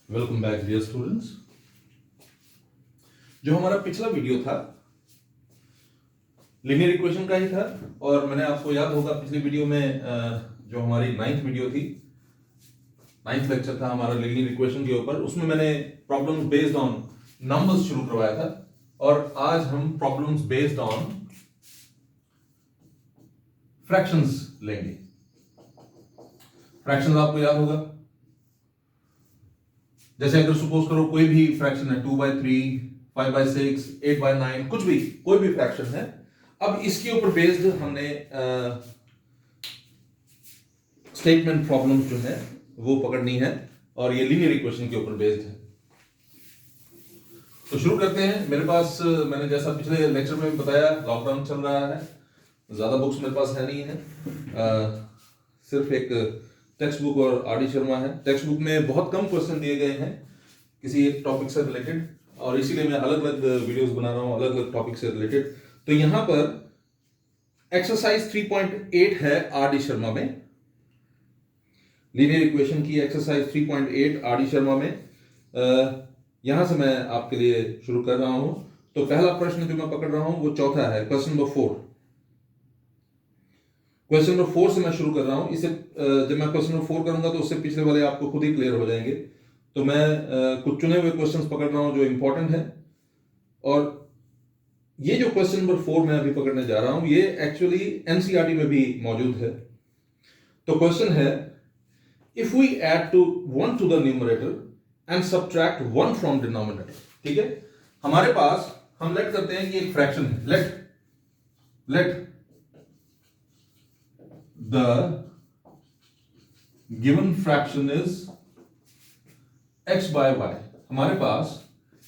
Welcome back dear students. जो हमारा पिछला वीडियो था लीनियर इक्वेशन का ही था और मैंने आपको याद होगा पिछली वीडियो में जो हमारी 9th वीडियो थी, 9th लेक्चर था हमारा लीनियर इक्वेशन के ऊपर, उसमें मैंने प्रॉब्लम्स बेस्ड ऑन नंबर्स शुरू करवाया था और आज हम प्रॉब्लम्स बेस्ड ऑन फ्रैक्शंस लेंगे। फ्रैक्शंस आपको याद होगा, जैसे अगर सपोज करो कोई भी फ्रैक्शन है 2/3, 5/6, 8/9, कुछ भी कोई भी फ्रैक्शन है। अब इसके ऊपर बेस्ड हमने स्टेटमेंट प्रॉब्लम्स जो है वो पकड़नी है और ये लीनियर इक्वेशन के ऊपर बेस्ड है। तो शुरू करते हैं। मेरे पास मैंने जैसा पिछले लेक्चर में बताया, लॉकडाउन चल रहा है, ज्यादा बुक्स मेरे पास है नहीं है, सिर्फ एक टेक्स्ट बुक और आर डी शर्मा है। टेक्स्ट बुक में बहुत कम क्वेश्चन दिए गए हैं किसी एक टॉपिक से रिलेटेड और इसीलिए मैं अलग अलग वीडियोस बना रहा हूँ अलग अलग टॉपिक से रिलेटेड। तो यहां पर एक्सरसाइज 3.8 है आर डी शर्मा में, लीनियर इक्वेशन की एक्सरसाइज 3.8 आर डी शर्मा में। यहां से मैं आपके लिए शुरू कर रहा हूं। तो पहला प्रश्न जो मैं पकड़ रहा हूं वो चौथा है, क्वेश्चन नंबर 4। क्वेश्चन नंबर 4 से मैं शुरू कर रहा हूं। इसे जब मैं क्वेश्चन नंबर 4 करूंगा तो उससे पिछले वाले आपको खुद ही क्लियर हो जाएंगे। तो मैं कुछ चुने हुए क्वेश्चंस पकड़ रहा हूं जो इंपॉर्टेंट है और ये जो क्वेश्चन नंबर 4 मैं अभी पकड़ने जा रहा हूं ये एक्चुअली एनसीईआरटी में भी मौजूद है। तो क्वेश्चन है, if we add to 1 to the numerator and subtract 1 from denominator. ठीक है, हमारे पास हम लेट करते हैं कि एक फ्रैक्शन है, let the given fraction is x by y। हमारे पास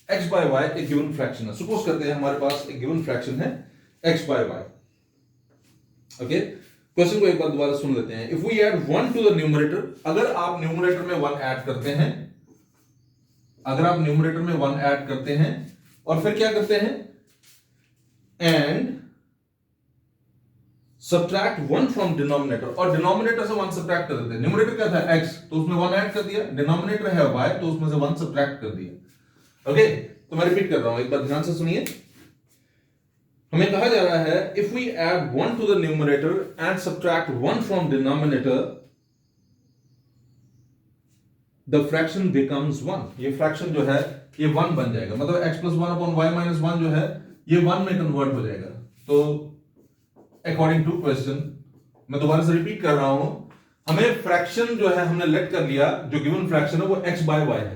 x by y एक गिवन फ्रैक्शन है। सपोज करते हैं हमारे पास एक गिवन फ्रैक्शन है x by y। Okay, question को एक बार दोबारा सुन लेते हैं। If we add 1 to the numerator, अगर आप न्यूमरेटर में 1 ऐड करते हैं, अगर आप न्यूमरेटर में 1 ऐड करते हैं और फिर क्या करते हैं, एंड सब्ट्रैक्ट 1 फ्रॉम डिनोमिनेटर, और डिनोमिनेटर से 1 सब्ट्रैक्ट कर देते हैं। न्यूमरेटर क्या था x, तो उसमें 1 ऐड कर दिया, डिनोमिनेटर है y तो उसमें से 1 सब्ट्रैक्ट कर दिया। ओके, तो मैं रिपीट कर रहा हूं, एक बार ध्यान से सुनिए। हमें कहा जा रहा है if we add 1 to the numerator and subtract 1 from denominator the fraction becomes 1। ये फ्रैक्शन जो है ये 1 बन जाएगा, मतलब x + 1 / y - 1 जो है ये 1 में कन्वर्ट हो जाएगा। तो अकॉर्डिंग टू क्वेश्चन, मैं दोबारा से रिपीट कर रहा हूं, हमें फ्रैक्शन जो है हमने लेट कर लिया, जो गिवन फ्रैक्शन है वो x by y है।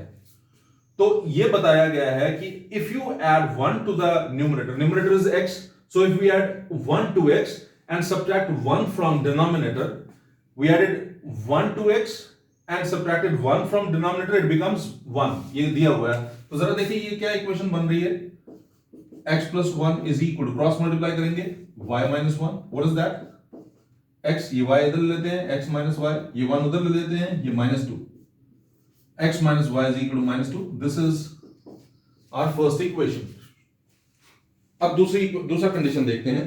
तो ये बताया गया है कि if you add 1 to the numerator, numerator is x, so if we add 1 to x and subtract 1 from denominator, we added 1 to x and subtracted 1 from denominator, it becomes 1। ये दिया हुआ है। तो जरा देखिए ये क्या इक्वेशन बन रही है, x + 1 is equal to, cross multiply करेंगे y - 1, what is that, x, ये y इधर ले लेते हैं, x - y, ये 1 उधर ले लेते हैं, ये -2, x - y is equal to -2। This is our first equation. अब दूसरा कंडीशन देखते हैं,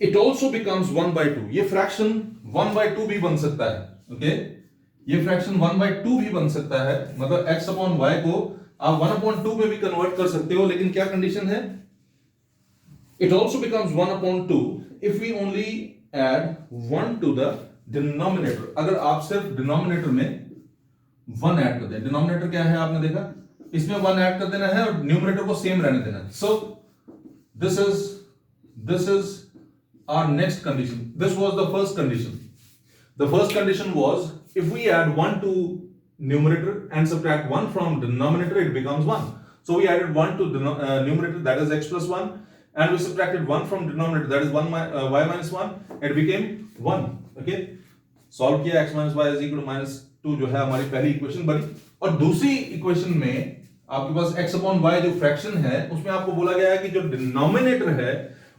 इट ऑल्सो बिकम्स 1/2। ये फ्रैक्शन 1/2 भी बन सकता है। ओके, ये फ्रैक्शन 1/2 भी बन सकता है, मतलब x upon y को आप 1/2 में भी कन्वर्ट कर सकते हो, लेकिन क्या कंडीशन है, it also becomes 1/2 if we only add 1 to the denominator। अगर आप सिर्फ डिनोमिनेटर में 1 ऐड कर दें, डिनोमिनेटर क्या है आपने देखा, इसमें 1 ऐड कर देना है और न्यूमरेटर को सेम रहने देना है। So this is our next condition। this was the first condition। the first condition was if we add 1 to numerator and subtract 1 from denominator, it becomes 1। so we added 1 to numerator, that is x + 1, and we subtracted 1 from denominator, that is y - 1, it became 1। okay, solve किया, x - y is equal to -2 जो है हमारी पहली equation बनी। और दूसरी equation में आपके पास x upon y जो फ्रैक्शन है उसमें आपको बोला गया है कि जो डिनोमिनेटर है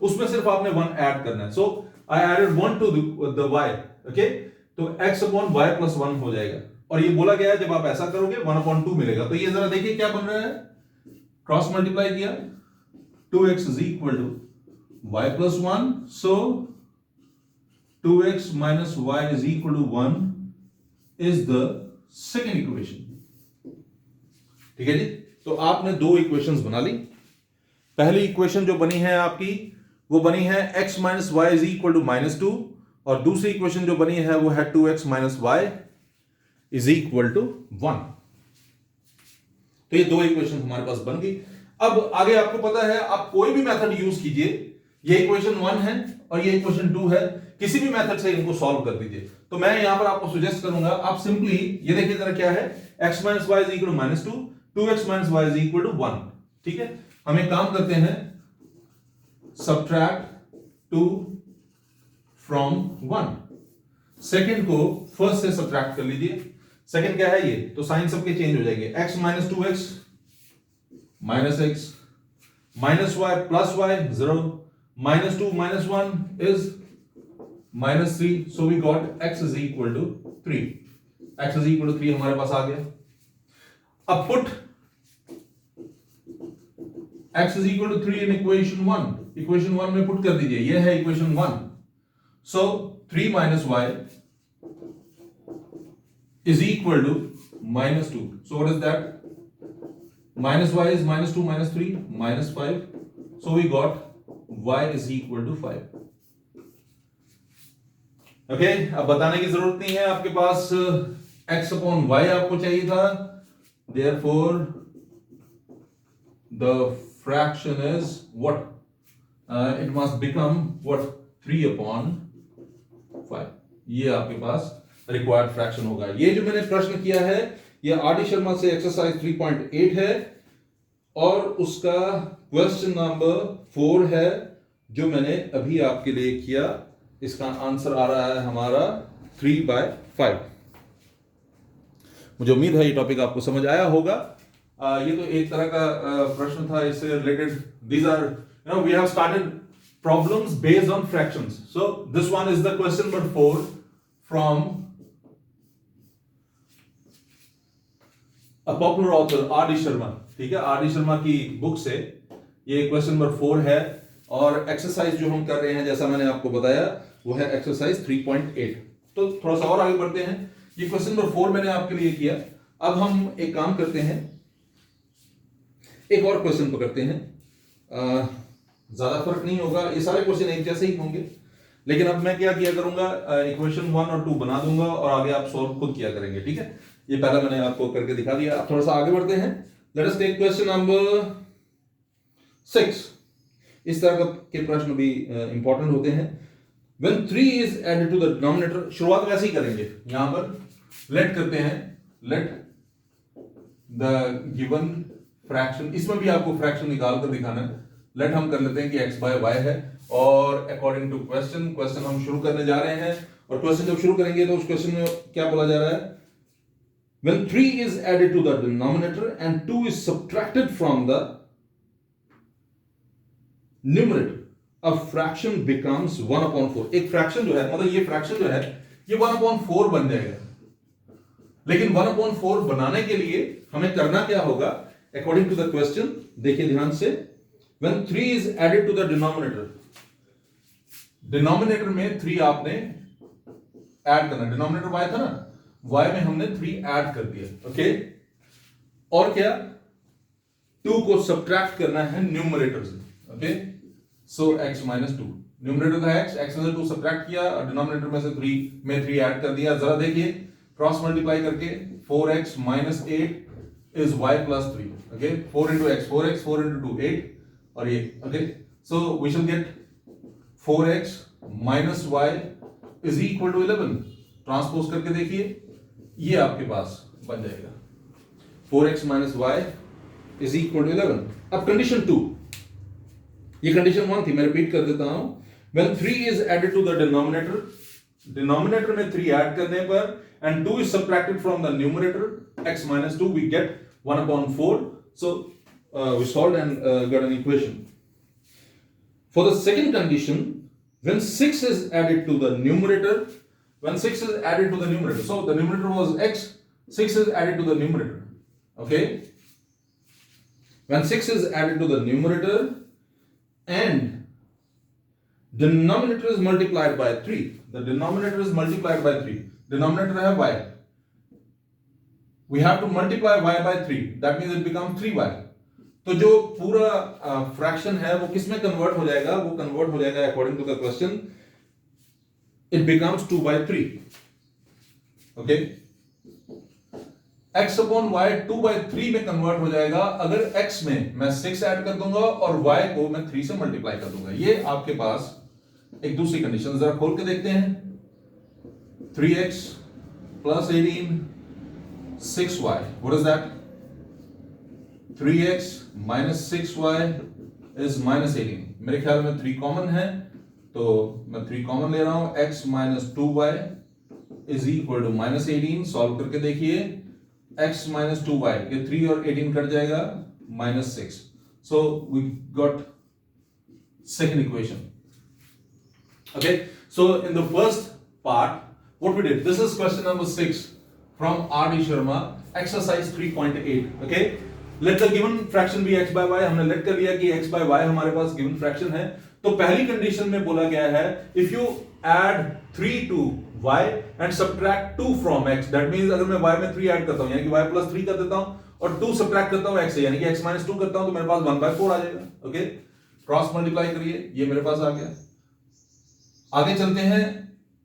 उसमें सिर्फ आपने 1 ऐड करना है। So I added 1 to the y। Okay, तो x upon y + 1 हो जाएगा और ये बोला गया है जब आप ऐसा करोगे 1/2 मिलेगा। तो ये जरा देखिए क्या बन रहा है, क्रॉस मल्टीप्लाई किया, 2x is equal to y + 1, so 2x - y is equal to 1 is the second equation। ठीक है जी। तो आपने दो इक्वेशंस बना ली। पहली इक्वेशन जो बनी है आपकी वो बनी है x minus y is equal to -2, और दूसरी इक्वेशन जो बनी है वो है 2x minus y is equal to 1। तो ये दो इक्वेशन हमारे पास बन गई। अब आगे आपको पता है आप कोई भी मेथड यूज कीजिए, ये इक्वेशन 1 है और ये इक्वेशन 2 है, किसी भी मेथड से इनको सॉल्व कर दीजिए। तो मैं यहां पर आपको सजेस्ट करूंगा आप सिंपली ये देखिए जरा क्या है, x minus y is equal to -2, 2x minus y is equal to 1। ठीक है, हम एक काम करते हैं, सब्ट्रैक्ट 2 फ्रॉम 1। सेकंड को फर्स्ट से सब्ट्रैक्ट कर लीजिए। सेकंड क्या है ये, तो साइन सबके चेंज हो जाएंगे, x minus 2x minus x minus y plus y 0, -2 minus 1 is -3, so we got x is equal to 3। x is equal to 3 हमारे पास आ गया। अब put x is equal to 3 in equation 1, equation 1 में put कर दीजिए, ये है equation 1, so 3 minus y is equal to -2, so what is that, minus y is -2 minus 3 -5, so we got y is equal to 5। Okay, अब बताने की जरूरत नहीं है, आपके पास x अपॉन y आपको चाहिए था, therefore the fraction is what, it must become what, 3 upon 5। ये आपके पास रिक्वायर्ड फ्रैक्शन होगा। ये जो मैंने प्रश्न किया है ये आर डी शर्मा से एक्सरसाइज 3.8 है और उसका क्वेश्चन नंबर 4 है जो मैंने अभी आपके लिए किया। इसका आंसर आ रहा है हमारा 3/5। मुझे उम्मीद है ये टॉपिक आपको समझ आया होगा। ये तो एक तरह का प्रश्न था, इससे related these are we have started problems based on fractions. So this one is the question number 4 from a popular author R D Sharma. ठीक है, आर डी शर्मा की बुक से ये क्वेश्चन नंबर 4 है और एक्सरसाइज जो हम कर रहे हैं जैसा मैंने आपको बताया वो है एक्सरसाइज 3.8। तो थोड़ा सा और आगे बढ़ते हैं। ये क्वेश्चन नंबर 4 मैंने आपके लिए किया। अब हम एक काम करते हैं, एक और क्वेश्चन पकड़ते हैं। ज्यादा फर्क नहीं होगा, ये सारे क्वेश्चन एक जैसे ही होंगे, लेकिन अब मैं क्या किया करूंगा, इक्वेशन 1 और 2 बना दूंगा और आगे आप सॉल्व खुद किया करेंगे। ठीक है, ये पहला मैंने आपको करके दिखा दिया। अब थोड़ा सा आगे बढ़ते हैं। Let us take question number 6। इस तरह के प्रश्न भी इंपॉर्टेंट होते हैं। When 3 is added to the denominator, शुरुआत वैसे ही करेंगे, यहां पर लेट करते हैं, लेट द गिवन फ्रैक्शन, इसमें भी आपको फ्रैक्शन निकाल कर दिखाना है। लेट हम कर लेते हैं कि x बाय y है और अकॉर्डिंग टू क्वेश्चन हम शुरू करने जा रहे हैं। और क्वेश्चन जब शुरू करेंगे तो उस क्वेश्चन में क्या बोला जा रहा है, when 3 is added to the denominator and 2 is subtracted from the numerator, a fraction becomes 1/4। एक फ्रैक्शन जो है, मतलब ये फ्रैक्शन जो है ये 1/4 बन जाएगा। लेकिन 1/4 बनाने के लिए हमें करना क्या होगा, अकॉर्डिंग टू द क्वेश्चन, देखिए ध्यान से, when 3 is added to the denominator, denominator में 3 आपने ऐड करना, डिनोमिनेटर y था ना, y में हमने 3 ऐड कर दिया। ओके, और क्या, 2 को सब्ट्रैक्ट करना है न्यूमरेटर से। ओके, सो x माइनस 2, न्यूमरेटर था x में से 2 सब्ट्रैक्ट किया और डिनोमिनेटर में से 3 में 3 ऐड कर दिया। जरा देखिए क्रॉस मल्टीप्लाई करके, 4x minus 8 is y plus 3। Okay, 4 into x 4x, 4 into 2 8, और ये okay, so we shall get 4x minus y is equal to 11। Transpose करके देखिए, ये आपके पास बन जाएगा 4x minus y is equal to 11। अब कंडीशन 2, ये कंडीशन 1 थी, मैं रिपीट कर देता हूं। When 3 is added to the denominator, denominator में 3 ऐड करने पर and 2 is subtracted from the numerator, x minus 2, we get 1/4. So we solved and got an equation. For the second condition, when 6 is added to the numerator, so the numerator was x, 6 is added to the numerator. Okay, when 6 is added to the numerator and denominator is multiplied by 3, the denominator is multiplied by 3, denominator है y, we have to multiply y by 3, that means it becomes 3y. तो जो पूरा fraction है वो किस में convert हो जाएगा? वो कन्वर्ट हो जाएगा according to the question, it becomes 2/3. Okay, x upon y 2/3 में कन्वर्ट हो जाएगा अगर x में मैं 6 ऐड कर दूंगा और y को मैं 3 से मल्टीप्लाई कर दूंगा. ये आपके पास एक दूसरी कंडीशन, जरा खोल के देखते हैं. 3x plus 18 6y, what is that? 3x minus 6y is minus 18. मेरे ख्याल में 3 कॉमन है तो मैं 3 कॉमन ले रहा हूं. x minus 2y is equal to minus 18. Solve करके देखिए, x minus 2y, ये 3 और 18 कट जाएगा, minus 6. So we got second equation. Okay, so in the first part what we did, this is question number 6 from R.D. Sharma, exercise 3.8. okay, let the given fraction be x by y. हमने late कर लिया कि x by y हमारे पास given fraction है. तो पहली condition में बोला गया है if you add 3 to y and subtract 2 from x, that means अगर मैं y में 3 ऐड करता हूं यानी कि y plus 3 कर देता हूं और 2 सब्ट्रैक्ट करता हूं x से यानी कि x minus 2 करता हूं तो मेरे पास 1/4 आ जाएगा. ओके, क्रॉस मल्टीप्लाई करिए, ये मेरे पास आ गया. आगे चलते हैं.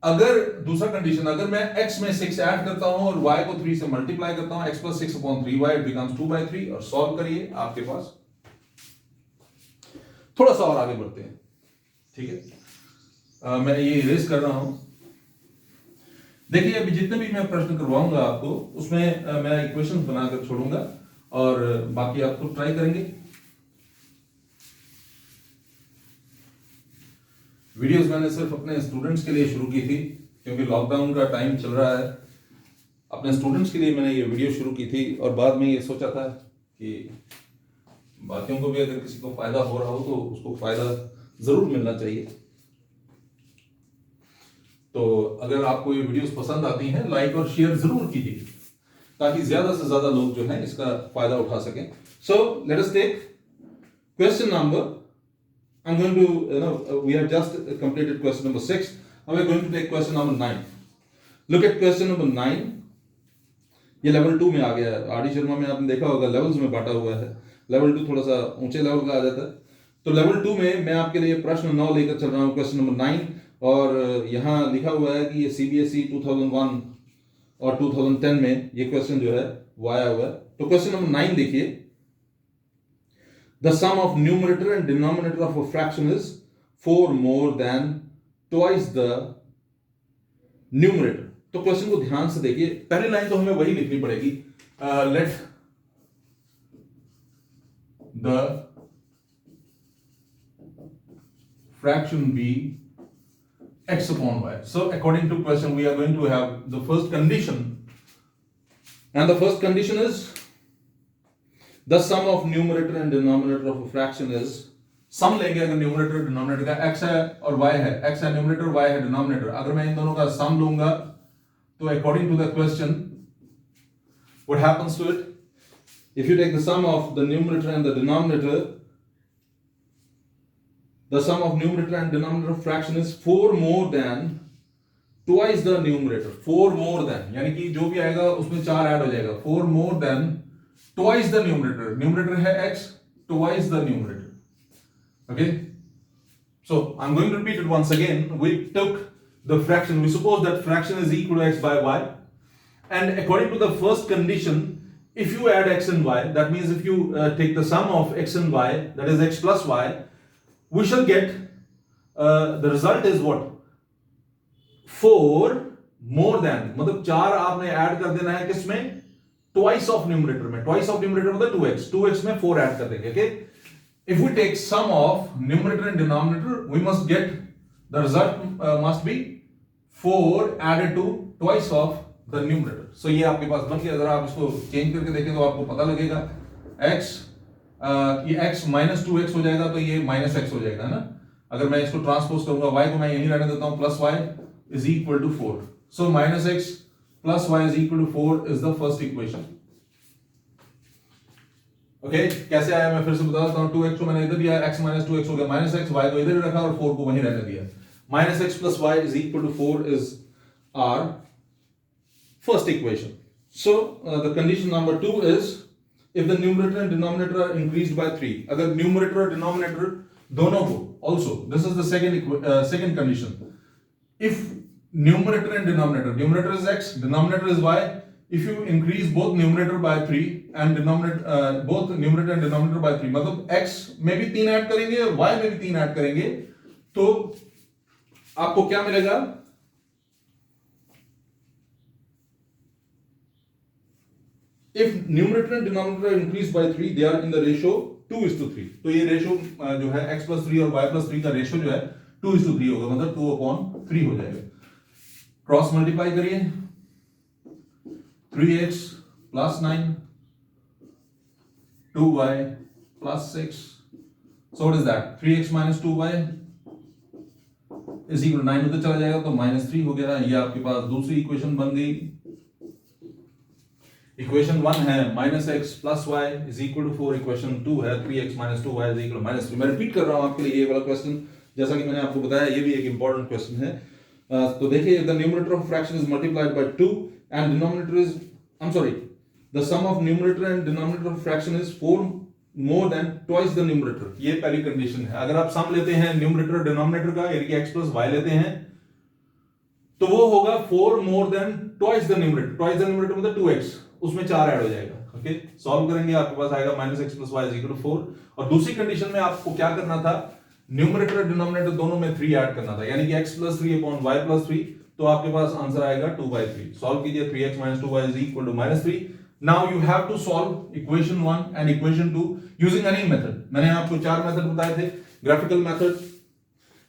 अगर दूसरा कंडीशन, अगर मैं x में 6 ऐड करता हूं और y को 3 से मल्टीप्लाई करता हूं, x plus 6 upon 3y it becomes 2/3. और सॉल्व करिए, आपके पास थोड़ा सा और आगे बढ़ते हैं. ठीक है, मैं ये इरेज कर रहा हूं. देखिए, अभी जितने भी मैं प्रश्न करवाऊंगा आपको उसमें मैं इक्वेशंस बनाकर छोड़ूंगा और बाकी आपको ट्राई करेंगे. वीडियोस मैंने सिर्फ अपने स्टूडेंट्स के लिए शुरू की थी क्योंकि लॉकडाउन का टाइम चल रहा है. अपने स्टूडेंट्स के लिए मैंने ये वीडियो शुरू की थी और बाद में ये सोचा था कि बाकियों को भी अगर किसी को फायदा हो रहा हो तो उसको फायदा जरूर मिलना चाहिए. तो अगर आपको ये वीडियोस पसंद आती हैं, लाइक और शेयर जरूर कीजिए ताकि ज्यादा से ज्यादा लोग जो हैं इसका फायदा उठा सकें. So let us take question number, I'm going to, we have just completed question number 6. Now we're going to take question number 9. Look at question number 9. ये level 2 में आ गया है. आरडी शर्मा में आपने देखा होगा levels में बांटा हुआ है. level 2 थोड़ा सा ऊंचे level का आ जाता है. तो level 2 में मैं आपके लिए प्रश्न 9 लेकर चल रहा हूँ, question number 9. और यहाँ लिखा हुआ है कि ये CBSE 2001 और 2010 में ये question जो है वो आया हुआ है. तो question number 9 देखिए. The sum of numerator and denominator of a fraction is 4 more than twice the numerator. तो क्वेश्चन को ध्यान से देखिए. पहली लाइन तो हमें वही लिखनी पड़ेगी. Let the fraction be x upon y. So according to question we are going to have the first condition, and the first condition is the sum of numerator and denominator of a fraction is, सम लेंगे अगर numerator denominator का x है और y है, x है numerator, y है denominator. अगर मैं इन दोनों का सम लूंगा तो according to the question what happens to it, if you take the sum of the numerator and the denominator, the sum of numerator and denominator of fraction is 4 more than twice the numerator. 4 more than यानी कि जो भी आएगा उसमें 4 add हो जाएगा. 4 more than twice the numerator. Numerator है x, twice the numerator. Okay, so I'm going to repeat it once again. We took the fraction, we suppose that fraction is equal to x by y, and according to the first condition, if you add x and y, that means if you take the sum of x and y, that is x plus y, we shall get the result is what, 4 more than, मतलब 4 आपने add कर देना है किसमें, twice of numerator में. twice of numerator मतलब 2x, 2x में 4 add कर देंगे. okay, if we take sum of numerator and denominator, we must get the result must be 4 added to twice of the numerator. so ये आपके पास बन गया. जरा आप इसको चेंज करके देखें तो आपको पता लगेगा. x ये x minus 2x हो जाएगा तो ये minus x हो जाएगा ना. अगर मैं इसको ट्रांसपोज करूंगा, y को मैं यहीं रहने देता हूं, plus y is equal to 4. so minus x plus y is equal to 4 is the first equation. okay, कैसे आया मैं फिर से बता देता हूं. 2x को मैंने इधर दिया, x minus 2x हो गया minus x, y को इधर रखा और 4 को वहीं रहने दिया. minus x plus y is equal to 4 is our first equation. So the condition number 2 is if the numerator and denominator are increased by 3. अगर numerator और denominator दोनों को also, this is the second condition. If numerator and numerator is x, denominator is y. If you increase both numerator by 3 and both numerator and denominator by 3, मतलब x में भी 3 add करेंगे y में भी 3 add करेंगे, तो आपको क्या मिलेगा? If numerator and denominator are increased by 3, they are in the ratio 2:3. तो ये रेशियो जो है x plus 3 और y plus 3 का रेशियो जो है 2:3 होगा, मतलब 2/3 हो जाएगा. क्रॉस मल्टीप्लाई करिए, 3x plus 9, 2y plus 6. So what is that? 3x minus 2y is equal to 9 उधर चला जाएगा तो -3 हो गया. ये आपके पास दूसरी इक्वेशन बन गई. इक्वेशन 1 है -x plus y is equal to 4. Equation 2 है 3x minus 2y is equal to -3. मैं रिपीट कर रहा हूं आपके लिए ये वाला क्वेश्चन, जैसा कि मैंने आपको बताया ये भी एक इंपॉर्टेंट क्वेश्चन है. तो देखिए, the numerator of fraction is multiplied by 2 and denominator is, I'm sorry, the sum of numerator and denominator of fraction is 4 more than twice the numerator. ये पहली कंडीशन है. अगर आप सम लेते हैं न्यूमरेटर और डिनोमिनेटर का, यानी कि x plus y लेते हैं, तो वो होगा 4 more than twice the numerator. Twice the numerator मतलब 2x, उसमें 4 ऐड हो जाएगा. ओके, सॉल्व करेंगे, आपके पास आएगा -x plus y is equal to 4. और दूसरी कंडीशन में आपको क्या करना था? न्यूमरेटर और डिनोमिनेटर दोनों में 3 ऐड करना था, यानी कि x plus 3 upon y plus 3. तो आपके पास आंसर आएगा 2/3. सॉल्व कीजिए, 3x minus 2y is equal to -3. Now you have to solve equation 1 and equation 2 using any method. मैंने आपको 4 मेथड बताए थे. ग्राफिकल मेथड,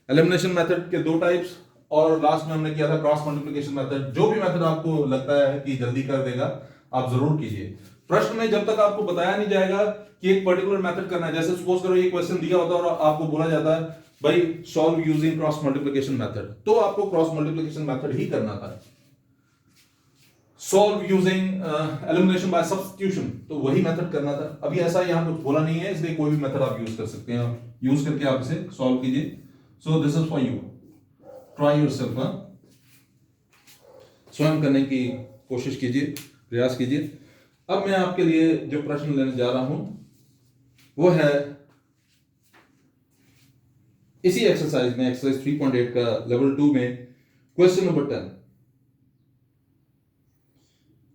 एलिमिनेशन मेथड के 2 टाइप्स, और लास्ट में हमने किया था क्रॉस मल्टीप्लिकेशन मेथड. जो भी मेथड आपको लगता है कि जल्दी कर देगा, आप जरूर कीजिए. प्रश्न में जब तक आपको बताया नहीं जाएगा कि एक पर्टिकुलर मेथड करना है, जैसे सपोज करो ये क्वेश्चन दिया होता है और आपको बोला जाता है भाई solve using cross multiplication method, तो आपको क्रॉस मल्टीप्लिकेशन मेथड ही करना था. Solve using elimination by substitution, तो वही मेथड करना था. अभी ऐसा यहां कुछ बोला नहीं है, इसलिए कोई भी मेथड आप यूज कर सकते हैं. यूज करके आप इसे सॉल्व कीजिए. So this is for you, try yourself. स्वयं करने की कोशिश कीजिए, प्रयास कीजिए. अब मैं आपके लिए जो प्रश्न लेने जा रहा हूं वो है इसी एक्सरसाइज में, एक्सरसाइज 3.8 का लेवल 2 में क्वेश्चन नंबर 10.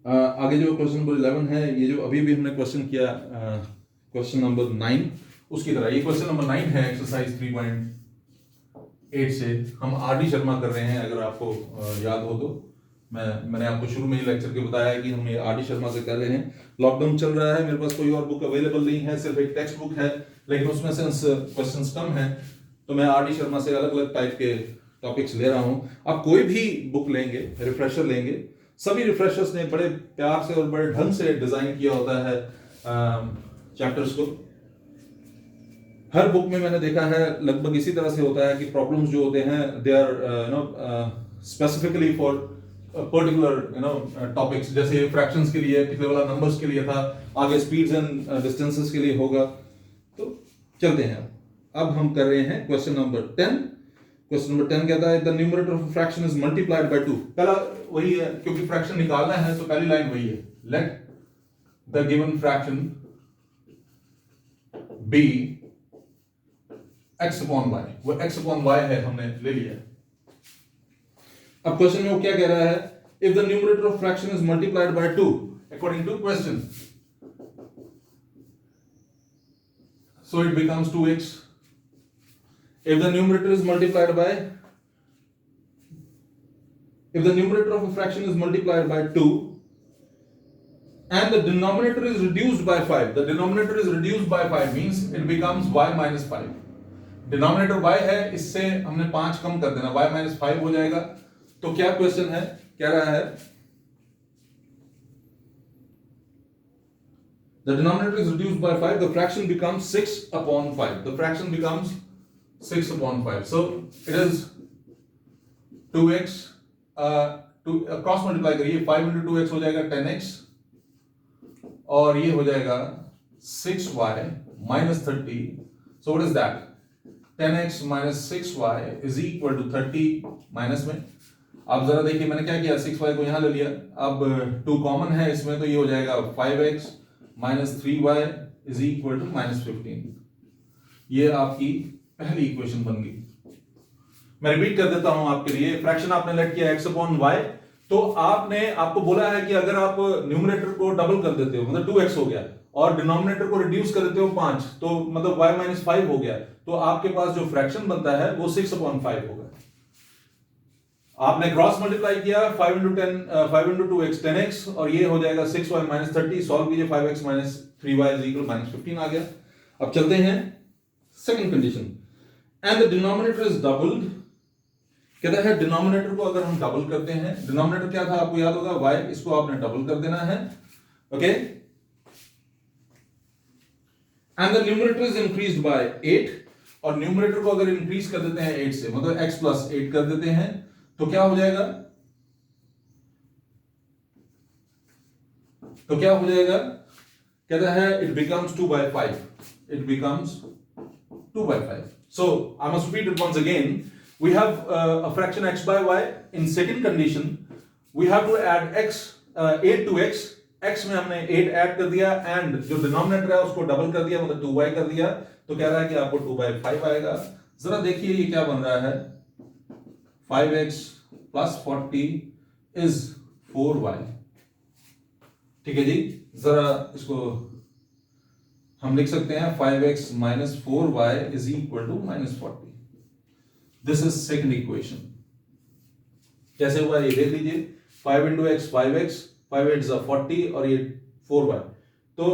आगे जो क्वेश्चन नंबर 11 है, ये जो अभी भी हमने क्वेश्चन किया क्वेश्चन नंबर 9 उसकी तरह ये क्वेश्चन नंबर 9 है एक्सरसाइज 3.8 से. हम आर.डी. शर्मा कर रहे हैं, अगर आपको याद हो तो. मैंने आपको शुरू में ही लेक्चर के बताया है कि हम ये आर.डी. शर्मा से कर रहे हैं. लॉकडाउन चल रहा है, मेरे पास कोई और बुक अवेलेबल नहीं है, सिर्फ एक टेक्स्ट बुक है, लेकिन उसमें से क्वेश्चंस कम हैं, तो मैं आर.डी. शर्मा से अलग अलग टाइप के टॉपिक्स ले रहा हूं. आप कोई भी बुक लेंगे, रिफ्रेशर लेंगे, सभी रिफ्रेशर्स ने बड़े प्यार से और बड़े ढंग से डिजाइन किया होता है चैप्टर्स को. हर बुक में मैंने देखा है लगभग इसी तरह से होता है कि प्रॉब्लम्स जो होते हैं they are specifically for particular topics. जैसे फ्रैक्शंस के लिए पिछले वाला नंबर्स के लिए था, आगे स्पीड्स एंड डिस्टेंसेस के लिए होगा. तो चलते हैं. अब हम कर रहे हैं क्वेश्चन नंबर 10. क्वेश्चन नंबर 10 कहता है the numerator of fraction is multiplied by 2. पहला वही है, क्योंकि फ्रैक्शन निकालना है तो पहली लाइन वही है. Let the given fraction be x upon y. वो x upon y है, हमने ले लिया. अब क्वेश्चन में वो क्या कह रहा है? If the numerator of fraction is multiplied by 2 according to question, so it becomes 2x. If the numerator is multiplied by, if the numerator of a fraction is multiplied by 2 and the denominator is reduced by 5, the denominator is reduced by 5 means it becomes y minus 5. Denominator y है, इससे हमने 5 कम कर देना, y minus 5 हो जाएगा. तो क्या question है, कह रहा है the denominator is reduced by 5, the fraction becomes 6 upon 5. The fraction becomes 6 upon 5. So it is 2x, cross multiply करिए, 5 into 2x हो जाएगा 10x, और ये हो जाएगा 6y minus 30. So what is that? 10x minus 6y is equal to 30 minus में. अब जरा देखिए मैंने क्या किया, 6y को यहां ले लिया, अब 2 कॉमन है इसमें, तो ये हो जाएगा 5x minus 3y is equal to minus 15। ये आपकी पहली इक्वेशन बन गई। मैं रिपीट कर देता हूं आपके लिए, फ्रैक्शन आपने लेट किया x अपॉन y, तो आपको बोला है कि अगर आप न्यूमरेटर को डबल कर देते हो मतलब 2x हो गया, और डिनोमिनेटर को रिड्यूस कर देते हो 5, तो मतलब y माइनस 5 हो गया, तो आपके पास जो फ्रैक्शन बनता है वो 6 अपॉन 5 होगा। आपने क्रॉस मल्टीप्लाई किया 5 इंटू 2x 10x, और ये हो जाएगा 6y माइनस 30, सॉल्व कीजिए 5x minus 3y is equal minus 15 आ गया। अब चलते हैं second condition, and the denominator is doubled. कहता है डिनोमिनेटर को अगर हम डबल करते हैं, डिनोमिनेटर क्या था आपको याद होगा y, इसको आपने डबल कर देना है, okay, and the numerator is increased by 8, और न्यूमरेटर को अगर इंक्रीज कर देते हैं 8 से, मतलब x प्लस 8 कर देते हैं, तो क्या हो जाएगा, कहता है it becomes 2/5, it becomes 2/5। So I must repeat it once again, we have a fraction x by y. In second condition we have to add x 8 to x में हमने 8 ऐड कर दिया, एंड जो डिनोमिनेटर है उसको double कर दिया, मतलब 2y कर दिया, तो कह रहा है कि आपको 2/5 आएगा। जरा देखिए ये क्या बन रहा है, 5x प्लस 40 इज 4y। ठीक है जी, जरा इसको हम लिख सकते हैं 5x minus 4y is equal to minus 40। This is second equation. कैसे हुआ ये देख लीजिए, 5 इंटू एक्स 5x, 5 8 40, और ये 4y, तो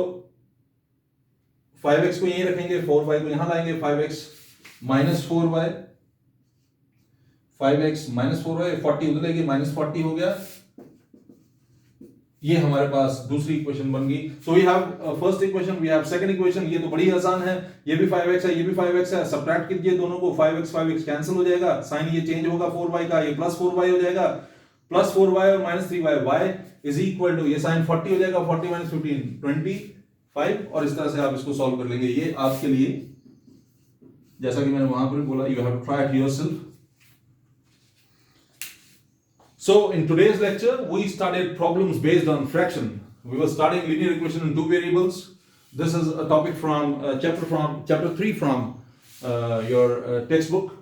5x को यहीं रखेंगे, 4y को यहां लाएंगे, 5x minus 4y, 5x minus 4y, 40 उधर लेंगे, माइनस 40 हो गया। ये हमारे पास दूसरी इक्वेशन बन गई। So we have first equation, we have second equation. ये तो बड़ी आसान है, ये भी 5x है, ये भी 5x है, सब्ट्रैक्ट कीजिए दोनों को, 5x कैंसिल हो जाएगा, साइन ये चेंज होगा 4y का, ये प्लस 4y हो जाएगा, प्लस 4y और minus 3y, y is equal to, ये साइन 40 हो जाएगा, 40 माइनस 15 25, और इस तरह से आप इसको सॉल्व कर लेंगे। ये आपके लिए, जैसा कि मैंने वहां पर भी बोला, you have to try it yourself. So in today's lecture we studied problems based on fraction. We were studying linear equation in 2 variables. This is a topic from chapter 3 from your textbook.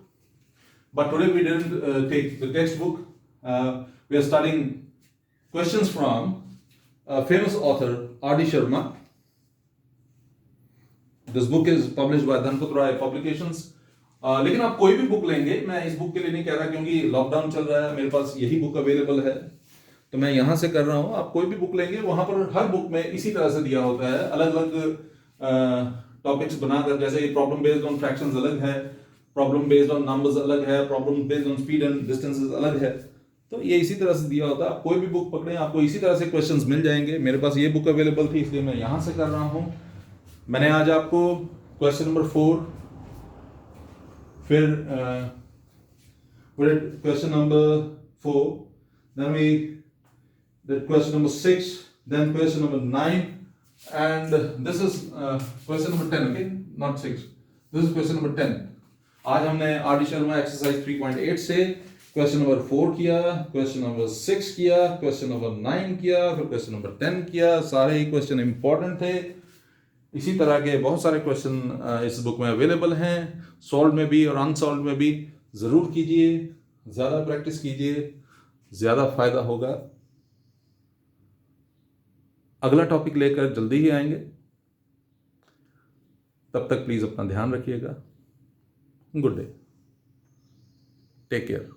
But today we didn't take the textbook. We are studying questions from a famous author R.D. Sharma. This book is published by Dhanpat Roy Publications. लेकिन आप कोई भी book लेंगे, मैं इस book के लिए नहीं कह रहा क्योंकि लॉकडाउन चल रहा है, मेरे पास यही बुक अवेलेबल है, तो मैं यहां से कर रहा हूं। आप कोई भी बुक लेंगे, वहां पर हर बुक में इसी तरह से दिया होता है, अलग अलग टॉपिक्स बनाकर, जैसे प्रॉब्लम बेस्ड ऑन फ्रैक्शंस अलग है, प्रॉब्लम बेस्ड ऑन नंबर्स अलग है, problem based on speed and distances अलग है, तो ये इसी तरह से दिया होता है। आप कोई भी बुक पकड़ें, आपको इसी तरह से क्वेश्चंस मिल जाएंगे। मेरे पास ये बुक अवेलेबल थी, इसलिए मैं यहां से कर रहा हूं। मैंने आज आपको क्वेश्चन नंबर 4, फिर question number 4, then we did question number 6, then question number 9, and this is question number 10, okay, not 6, this is question number 10. आज हमने R.D. शर्मा एक्सरसाइज 3.8 से क्वेश्चन नंबर 4 किया, क्वेश्चन नंबर 6 किया, क्वेश्चन नंबर 9 किया, फिर question number 10 किया। सारे ही question important थे। इसी तरह के बहुत सारे क्वेश्चन इस बुक में अवेलेबल हैं, सॉल्व में भी और अनसॉल्व में भी। ज़रूर कीजिए, ज़्यादा प्रैक्टिस कीजिए, ज़्यादा फायदा होगा। अगला टॉपिक लेकर जल्दी ही आएंगे, तब तक प्लीज़ अपना ध्यान रखिएगा। Good day, take care.